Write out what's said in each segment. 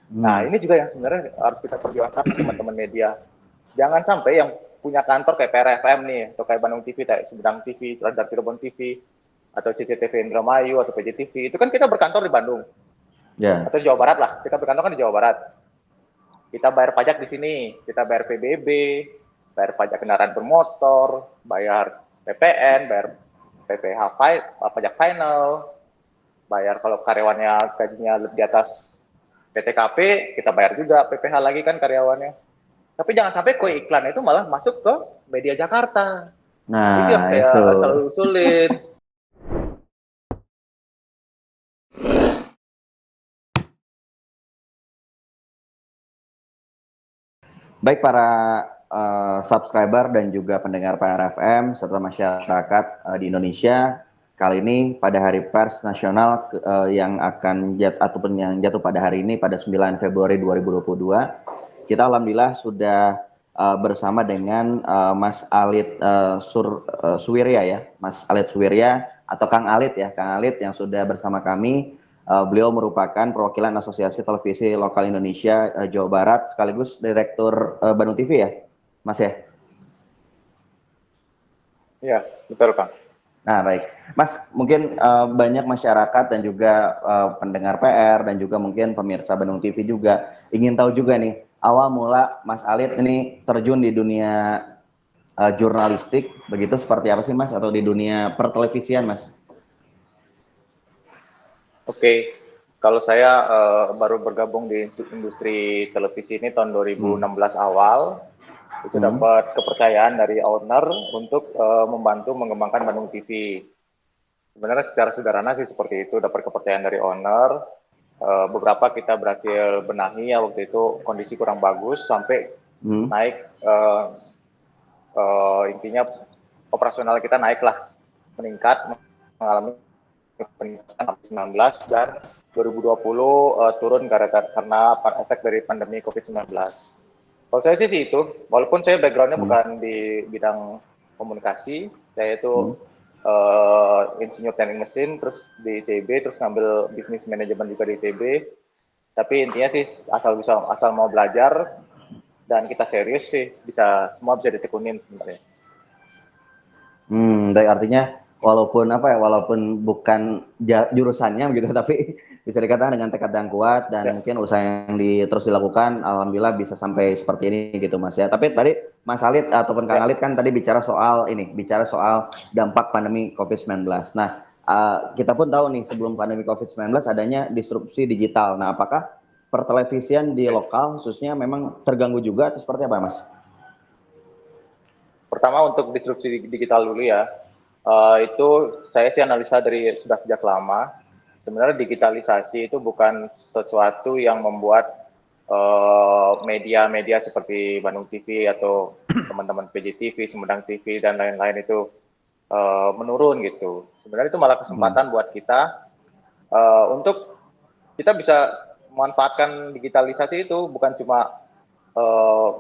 Nah, Hmm. ini juga yang sebenarnya harus kita perjuangkan teman-teman media. Jangan sampai yang punya kantor kayak PRFM nih, atau kayak Bandung TV, kayak Sumedang TV, Radar Cirebon TV, atau CCTV Indramayu, atau PJTV, itu kan kita berkantor di Bandung, Ya. atau di Jawa Barat lah, kita berkantor kan di Jawa Barat. Kita bayar pajak di sini, kita bayar PBB, bayar pajak kendaraan bermotor, bayar PPN, bayar PPH, pajak final, bayar kalau karyawannya gajinya lebih di atas PTKP, kita bayar juga PPH lagi kan karyawannya. Tapi jangan sampai kue iklan itu malah masuk ke media Jakarta. Itu yang Nah, itu. saya selalu usulin. Baik para subscriber dan juga pendengar PRFM serta masyarakat di Indonesia, kali ini pada Hari Pers Nasional yang akan ataupun yang jatuh pada hari ini pada 9 Februari 2022, kita alhamdulillah sudah bersama dengan Mas Alit Suwirya ya, Mas Alit Suwirya atau Kang Alit ya, Kang Alit yang sudah bersama kami. Beliau merupakan perwakilan Asosiasi Televisi Lokal Indonesia Jawa Barat, sekaligus Direktur Bandung TV ya, Mas ya? Iya, betul Kang. Nah, baik. Mas, mungkin banyak masyarakat dan juga pendengar PR dan juga mungkin pemirsa Bandung TV juga ingin tahu juga nih, awal mula Mas Alit ini terjun di dunia jurnalistik, begitu seperti apa sih Mas? Atau di dunia pertelevisian Mas? Oke, kalau saya baru bergabung di industri televisi ini tahun Hmm. 2016 awal, itu Hmm. dapat kepercayaan dari owner untuk membantu mengembangkan Bandung TV. Sebenarnya secara sederhana sih seperti itu, dapat kepercayaan dari owner. Beberapa kita berhasil benahi ya waktu itu kondisi kurang bagus sampai Hmm. naik intinya operasional kita naiklah meningkat mengalami peningkatan 19 dan 2020 turun karena efek dari pandemi COVID-19. Kalau saya sih itu, walaupun saya backgroundnya Hmm. bukan di bidang komunikasi, saya itu Hmm. insinyur teknik mesin, terus di ITB, terus ngambil bisnis manajemen juga di ITB. Tapi intinya sih asal mau belajar dan kita serius sih bisa semua bisa ditekunin sebenarnya. Dari artinya walaupun apa ya, walaupun bukan jurusannya begitu, tapi bisa dikatakan dengan tekad yang kuat dan Ya, mungkin usaha yang terus dilakukan, alhamdulillah bisa sampai seperti ini gitu Mas ya. Tapi tadi Mas Alit ataupun Kang ya. Alit kan tadi bicara soal dampak pandemi COVID-19. Nah, kita pun tahu nih sebelum pandemi COVID-19 adanya disrupsi digital. Nah, apakah pertelevisian di Oke. lokal khususnya memang terganggu juga atau seperti apa Mas? Pertama untuk disrupsi digital dulu ya. Itu saya sih analisa dari sudah sejak lama. Sebenarnya digitalisasi itu bukan sesuatu yang membuat media-media seperti Bandung TV atau teman-teman PJTV, Sumedang TV dan lain-lain itu menurun gitu. Sebenarnya itu malah Hmm. kesempatan buat kita untuk kita bisa memanfaatkan digitalisasi itu bukan cuma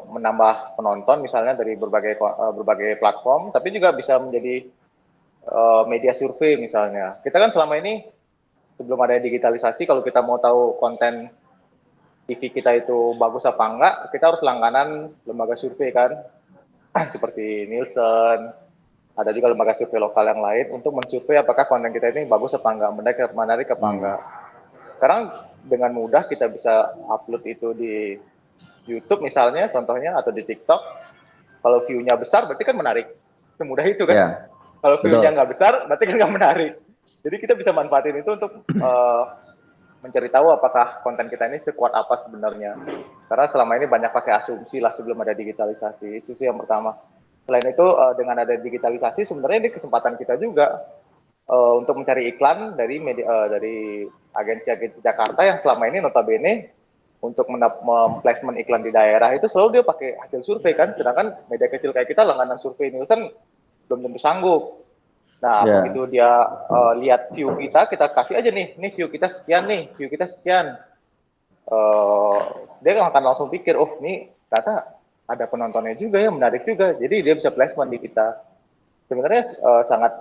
menambah penonton misalnya dari berbagai platform, tapi juga bisa menjadi media survei misalnya. Kita kan selama ini sebelum ada digitalisasi, kalau kita mau tahu konten TV kita itu bagus apa enggak, kita harus langganan lembaga survei kan, seperti Nielsen, ada juga lembaga survei lokal yang lain untuk mensurvei apakah konten kita ini bagus apa enggak, menarik apa Hmm. enggak. Sekarang dengan mudah kita bisa upload itu di YouTube misalnya, contohnya atau di TikTok. Kalau view-nya besar berarti kan menarik. Semudah itu kan. Ya, Kalau view-nya betul. nggak besar berarti kan nggak menarik. Jadi kita bisa manfaatin itu untuk mencari tahu apakah konten kita ini sekuat apa sebenarnya. Karena selama ini banyak pakai asumsi lah sebelum ada digitalisasi. Itu sih yang pertama. Selain itu dengan ada digitalisasi sebenarnya ini kesempatan kita juga untuk mencari iklan dari dari agensi-agensi Jakarta yang selama ini notabene untuk placement iklan di daerah itu selalu dia pakai hasil survei kan, sedangkan media kecil kayak kita langganan survei Nielsen belum tentu sanggup. Nah Ya. begitu dia lihat view kita kasih aja nih view kita sekian nih, view kita sekian, uh, dia akan langsung pikir, oh ini ternyata ada penontonnya juga ya, menarik juga, jadi dia bisa placement di kita. Sebenarnya sangat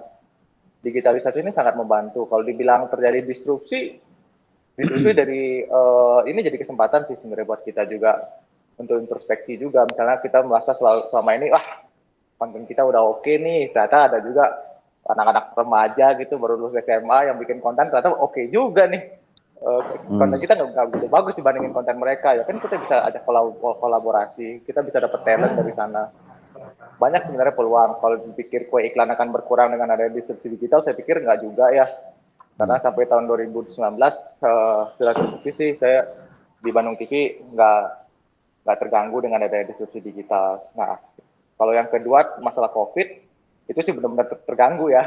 digitalisasi ini sangat membantu. Kalau dibilang terjadi disrupsi, Justru dari ini jadi kesempatan sih sebenarnya buat kita juga untuk introspeksi juga. Misalnya kita merasa selama ini, wah konten kita udah oke nih, ternyata ada juga anak-anak remaja gitu baru lulus SMA yang bikin konten ternyata oke juga nih. Konten kita nggak begitu bagus dibandingin konten mereka, ya kan kita bisa ajak kolaborasi, kita bisa dapat talent dari sana. Banyak sebenarnya peluang. Kalau dipikir kue iklan akan berkurang dengan adanya disrupsi digital, saya pikir nggak juga ya. Karena sampai tahun 2019 sudah terbukti sih saya di Bandung TV nggak terganggu dengan adanya disrupsi digital. Nah, kalau yang kedua masalah COVID itu sih benar-benar terganggu ya.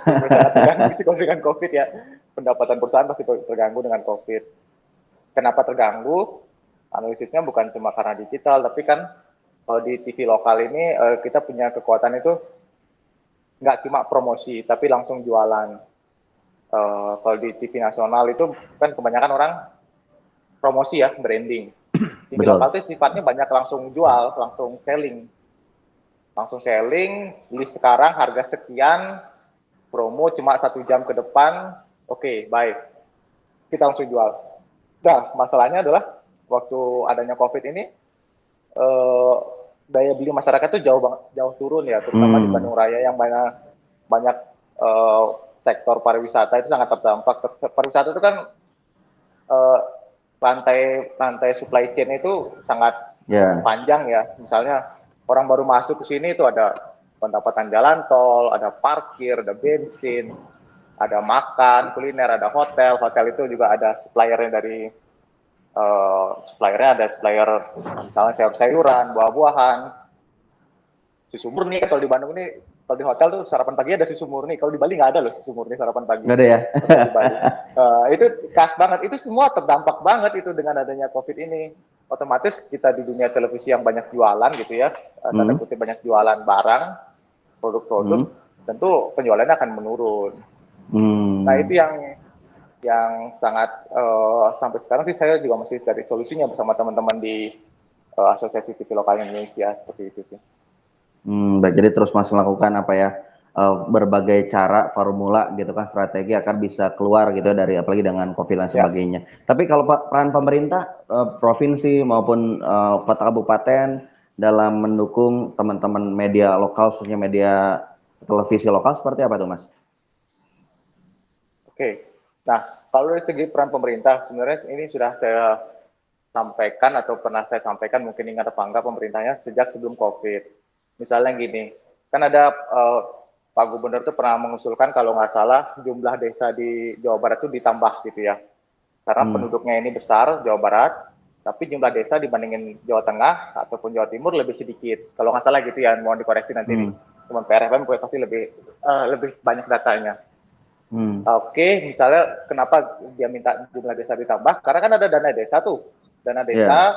Sangat terganggu sih dengan COVID ya. Pendapatan perusahaan pasti terganggu dengan COVID. Kenapa terganggu? Analisisnya bukan cuma karena digital, tapi kan kalau di TV lokal ini kita punya kekuatan itu nggak cuma promosi, tapi langsung jualan. Kalau di TV nasional itu kan kebanyakan orang promosi ya, branding. TV lokal itu sifatnya banyak langsung jual, langsung selling. Langsung selling, list sekarang harga sekian, promo cuma 1 jam ke depan, oke, baik. Kita langsung jual. Nah, masalahnya adalah waktu adanya COVID ini, daya beli masyarakat itu jauh turun ya, terutama di Bandung Raya yang banyak sektor pariwisata itu sangat terdampak. Pariwisata itu kan rantai supply chain itu sangat panjang ya. Misalnya orang baru masuk ke sini itu ada pendapatan jalan tol, ada parkir, ada bensin, ada makan, kuliner, ada hotel. Hotel itu juga ada suppliernya dari suppliernya ada supplier misalnya sayur-sayuran, buah-buahan, susu murni. Kalau di Bandung ini, kalau di hotel tuh sarapan pagi ada susu murni. Kalau di Bali nggak ada loh susu murni sarapan pagi. Nggak ada ya? Di Bali. Itu khas banget. Itu semua terdampak banget itu dengan adanya COVID ini. Otomatis kita di dunia televisi yang banyak jualan gitu ya, tanda kutip banyak jualan barang, produk-produk, tentu penjualannya akan menurun. Nah itu yang sangat sampai sekarang sih saya juga masih cari solusinya bersama teman-teman di Asosiasi TV Lokal Indonesia seperti itu sih. Baik, jadi terus masih melakukan apa ya, berbagai cara, formula gitu kan, strategi agar bisa keluar gitu dari apalagi dengan COVID dan sebagainya. Tapi kalau peran pemerintah, provinsi maupun kota kabupaten dalam mendukung teman-teman media lokal, khususnya media televisi lokal seperti apa tuh Mas? Oke, nah kalau dari segi peran pemerintah sebenarnya ini sudah saya sampaikan atau pernah saya sampaikan, mungkin ingat apa enggak, pemerintahnya sejak sebelum COVID. Misalnya gini, kan ada Pak Gubernur tuh pernah mengusulkan kalau nggak salah jumlah desa di Jawa Barat itu ditambah gitu ya. Karena penduduknya ini besar, Jawa Barat, tapi jumlah desa dibandingin Jawa Tengah ataupun Jawa Timur lebih sedikit. Kalau nggak salah gitu ya, mohon dikoreksi nanti nih. Teman PRFM pasti lebih banyak datanya. Oke, misalnya kenapa dia minta jumlah desa ditambah? Karena kan ada dana desa tuh. Dana desa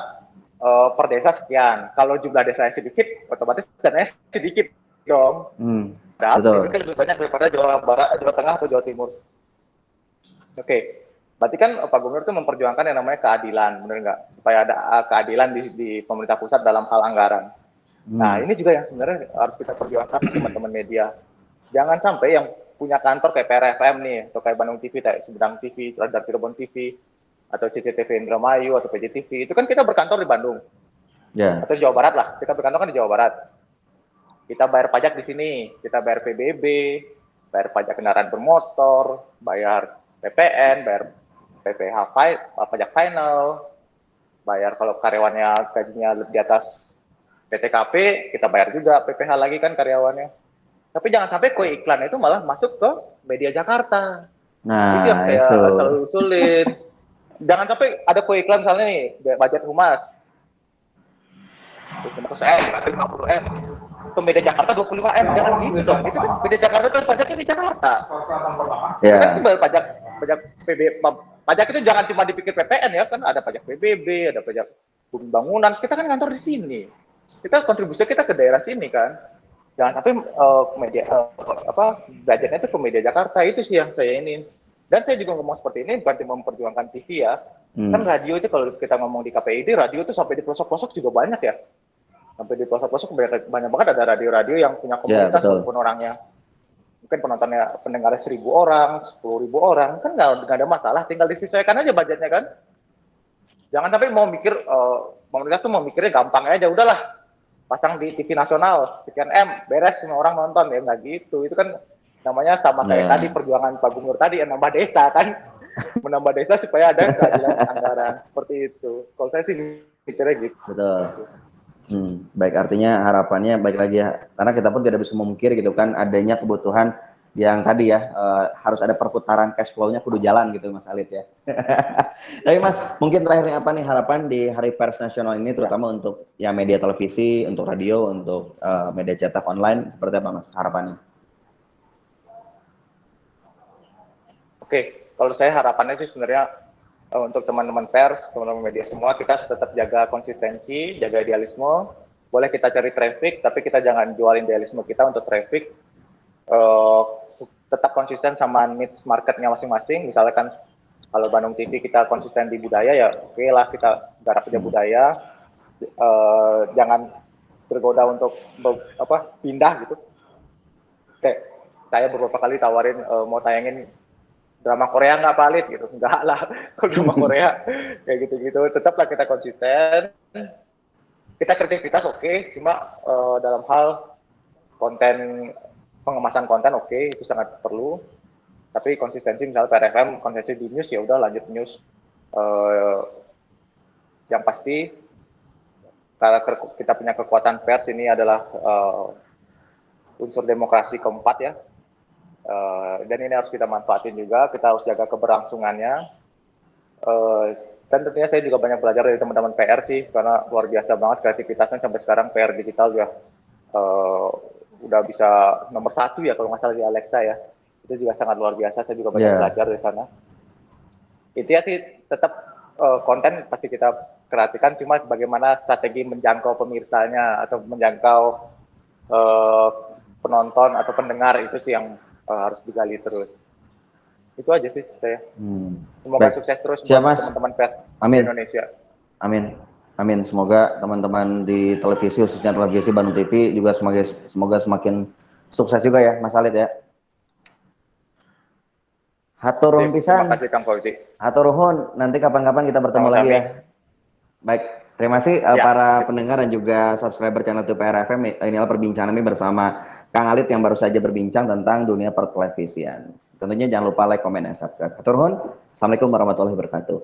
per desa sekian. Kalau jumlah desanya sedikit, otomatis dananya sedikit dong. Betul. Itu lebih banyak daripada Jawa Barat, Jawa Tengah atau Jawa Timur. Oke, berarti kan Pak Gubernur itu memperjuangkan yang namanya keadilan, benar nggak? Supaya ada keadilan di pemerintah pusat dalam hal anggaran. Nah, ini juga yang sebenarnya harus kita perjuangkan teman-teman media. Jangan sampai yang punya kantor kayak PRFM nih, atau kayak Bandung TV, kayak Sumedang TV, Radar Cirebon TV, atau CCTV Indramayu atau PJTV, itu kan kita berkantor di Bandung atau Jawa Barat lah, kita berkantor kan di Jawa Barat, kita bayar pajak di sini, kita bayar PBB, bayar pajak kendaraan bermotor, bayar PPN, bayar PPH pajak final, bayar kalau karyawannya gajinya di atas PTKP, kita bayar juga PPH lagi kan karyawannya. Tapi jangan sampai kue iklan itu malah masuk ke media Jakarta. Nah, itu yang saya selalu usulin. Jangan sampai ada kue iklan misalnya nih, budget humas 100M, 50M. Ke media Jakarta 25M, jangan gitu dong. Itu kan media Jakarta kan pajaknya di Jakarta. Kan itu pajak pajak itu jangan cuma dipikir PPN ya, kan ada pajak PBB, ada pajak bumi bangunan. Kita kan kantor di sini. Kita kontribusi kita ke daerah sini kan. Jangan sampai budgetnya itu ke media Jakarta. Itu sih yang saya ini. Dan saya juga ngomong seperti ini bukan cuma memperjuangkan TV ya. Kan radio itu kalau kita ngomong di KPID, radio itu sampai di pelosok-pelosok juga banyak ya. Sampai di pelosok-pelosok banyak banget ada radio-radio yang punya komunitas walaupun orangnya mungkin penontonnya pendengarnya 1.000 orang, 10.000 orang, kan nggak ada masalah, tinggal disesuaikan aja budgetnya kan. Jangan sampai mau mikir, pemerintah tuh mau mikirnya gampang aja, udahlah pasang di TV nasional, sekian M, beres semua orang nonton, ya nggak gitu. Itu kan namanya sama kayak tadi perjuangan Pak Gubernur tadi, yang nambah desa kan, menambah desa supaya ada keadilan anggaran, seperti itu. Kalau saya sih mikirnya gitu. Betul. Baik, artinya harapannya baik lagi ya, karena kita pun tidak bisa memungkiri gitu kan adanya kebutuhan yang tadi ya, harus ada perputaran cash flow-nya kudu jalan gitu Mas Alit ya. Tapi Mas, mungkin terakhirnya apa nih harapan di Hari Pers Nasional ini, terutama untuk ya media televisi, untuk radio, untuk media cetak online, seperti apa Mas harapannya? Oke, kalau saya harapannya sih sebenarnya untuk teman-teman pers, teman-teman media semua, kita tetap jaga konsistensi, jaga idealisme. Boleh kita cari traffic, tapi kita jangan jual idealisme kita untuk traffic. Tetap konsisten sama niche marketnya masing-masing. Misalkan kalau Bandung TV kita konsisten di budaya, ya oke lah kita garap aja budaya. Jangan tergoda untuk pindah gitu. Kayak saya beberapa kali tawarin mau tayangin drama Korea nggak valid gitu, enggak lah. Kalau drama Korea kayak gitu-gitu, tetaplah kita konsisten. Kita kreativitas oke, cuma dalam hal konten, pengemasan konten oke, itu sangat perlu. Tapi konsistensi, misalnya PRFM konsistensi di news, ya udah lanjut news. Yang pasti karena kita punya kekuatan pers, ini adalah unsur demokrasi keempat ya. Dan ini harus kita manfaatin juga, kita harus jaga keberlangsungannya. Dan tentunya saya juga banyak belajar dari teman-teman PR sih, karena luar biasa banget kreativitasnya sampai sekarang. PR digital ya udah bisa nomor 1 ya kalau nggak salah di Alexa ya. Itu juga sangat luar biasa, saya juga banyak belajar dari sana. Itu ya sih, tetap konten pasti kita perhatikan, cuma bagaimana strategi menjangkau pemirsanya atau menjangkau penonton atau pendengar, itu sih yang harus digali terus. Itu aja sih saya. Semoga sukses terus buat teman-teman pers di Indonesia. Amin. Amin. Semoga teman-teman di televisi, khususnya televisi Bandung TV juga semoga semakin sukses juga ya, Mas Alit ya. Hatur nuhun pisan. Terima kasih Kang Fauzi. Hatur nuhun, nanti kapan-kapan kita bertemu lagi ya. Baik, terima kasih para pendengar dan juga subscriber channel TPR FM. Inilah perbincangan kami bersama Kang Alit yang baru saja berbincang tentang dunia pertelevisian. Tentunya jangan lupa like, comment, dan subscribe. Hatur nuhun. Assalamualaikum warahmatullahi wabarakatuh.